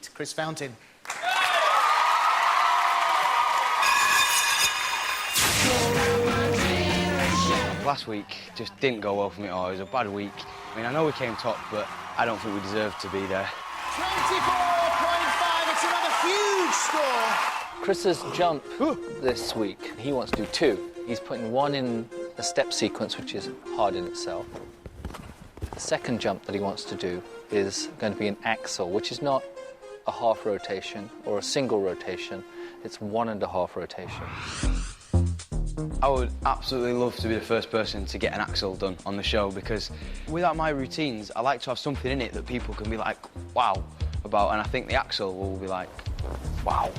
meet Chris Fountain. Last week just didn't go well for me at all. It was a bad week. I mean, I know we came top, but I don't think we deserved to be there. 24.5, it's another huge score. Chris's jump this week, he wants to do 2. He's putting 1 in a step sequence, which is hard in itself. The second jump that he wants to do is going to be an axel, which is not a half rotation or a single rotation. It's 1.5 rotation. I would absolutely love to be the first person to get an axel done on the show, because without my routines, I like to have something in it that people can be like, wow, about, and I think the axel will be like, wow.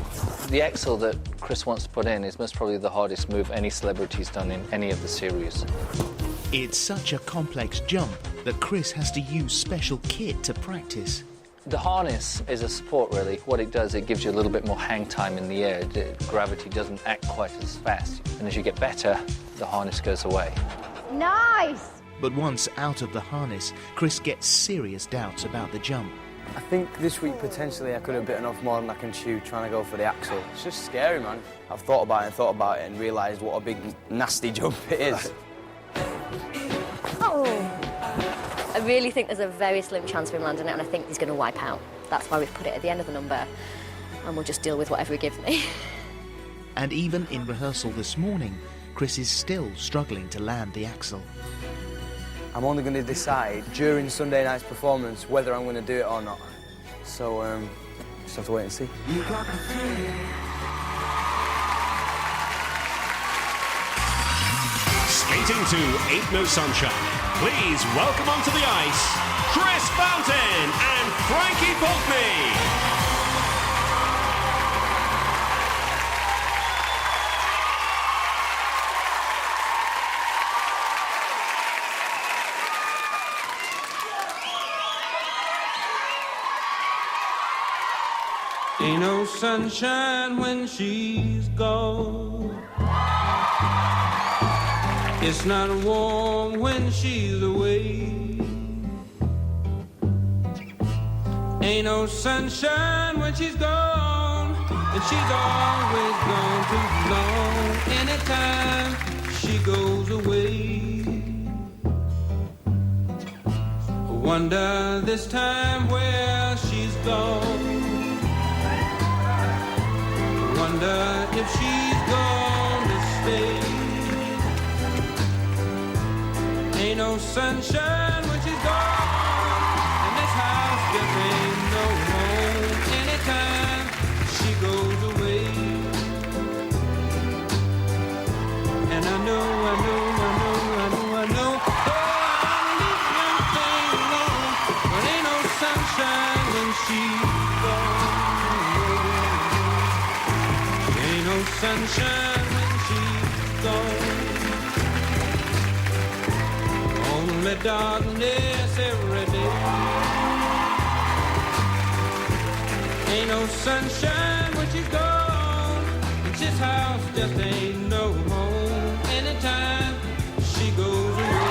The axel that Chris wants to put in is most probably the hardest move any celebrity's done in any of the series. It's such a complex jump that Chris has to use special kit to practice. The harness is a support, really. What it does, it gives you a little bit more hang time in the air. Gravity doesn't act quite as fast. And as you get better, the harness goes away. Nice! But once out of the harness, Chris gets serious doubts about the jump. I think this week, potentially, I could have bitten off more than I can chew trying to go for the axle. It's just scary, man. I've thought about it and realised what a big, nasty jump it is. Oh! I really think there's a very slim chance of him landing it, and I think he's going to wipe out. That's why we've put it at the end of the number, and we'll just deal with whatever he gives me. And even in rehearsal this morning, Chris is still struggling to land the axle. I'm only going to decide during Sunday night's performance whether I'm going to do it or not. So, just have to wait and see. Skating to Ain't No Sunshine. Please welcome onto the ice, Chris Fountain and Frankie Aint. Ain't no sunshine when she's gone. It's not warm when she's away. Ain't no sunshine when she's gone, and she's always gone too long. Anytime she goes away, I wonder this time where she's gone. Wonder if she's gonna stay. Ain't no sunshine when she's gone, and this house just ain't no home. Anytime she goes away, and I know, oh, I leave young thing alone, but ain't no sunshine when she's gone. Ain't no sunshine when she's gone. Only darkness every day. Ain't no sunshine when she's gone, and this house just ain't no home. Anytime she goes away.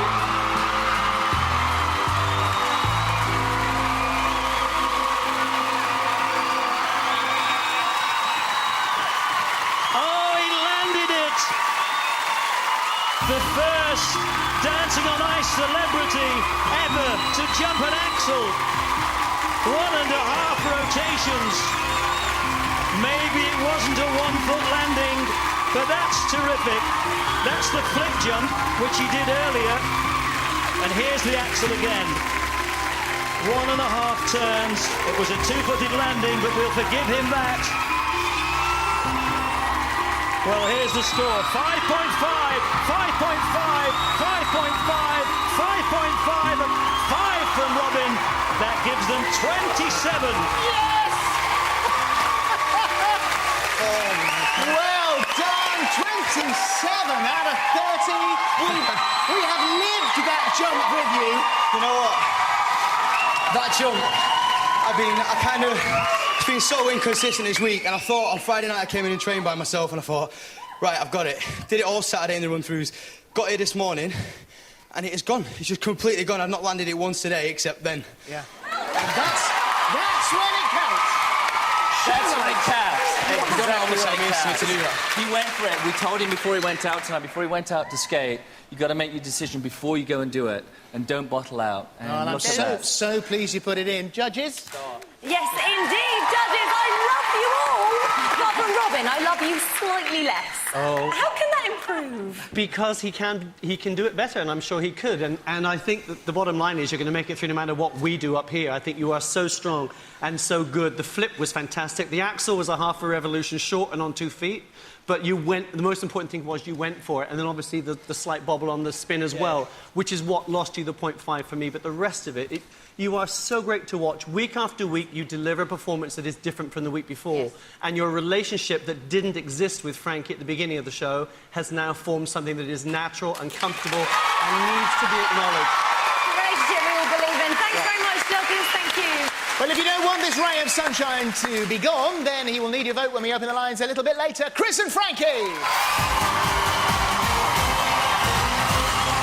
Oh, he landed it! The first dancing on ice celebrity ever to jump an axle. 1.5 rotations. Maybe it wasn't a 1-foot landing, but that's terrific. That's the flip jump, which he did earlier. And here's the axle again. 1.5 turns. It was a 2-footed landing, but we'll forgive him that. Well, here's the score. 5.5, 5.5, 5.5, 5.5, and 5 from Robin. That gives them 27. Yes! Well done, 27 out of 30. We have lived that jump with you. You know what? That jump, it's been so inconsistent this week, and I thought on Friday night I came in and trained by myself, and I thought, right, I've got it. Did it all Saturday in the run-throughs, got here this morning, and it is gone. It's just completely gone. I've not landed it once today, except then. Yeah. And that's when it counts. almost like me to do that. He went for it. We told him before he went out tonight, before he went out to skate, you got to make your decision before you go and do it, and don't bottle out. And and I'm look at that. so pleased you put it in. Judges? Yes, indeed, judges, I love you all. Apart from Robin, I love you slightly less. Oh. How can that improve? Because he can do it better, and I'm sure he could. And I think that the bottom line is you're going to make it through no matter what we do up here. I think you are so strong and so good. The flip was fantastic. The axel was a half a revolution short and on 2 feet. But you went, the most important thing was you went for it. And then obviously the slight bobble on the spin as well, which is what lost you the 0.5 for me. But the rest of it, you are so great to watch. Week after week, you deliver a performance that is different from the week before. Yes. And your relationship that didn't exist with Frankie at the beginning of the show has now formed something that is natural and comfortable and needs to be acknowledged. The relationship we all believe in. Thanks very much, judges. Thank you. Well, if you don't want this ray of sunshine to be gone, then he will need your vote when we open the lines a little bit later. Chris and Frankie!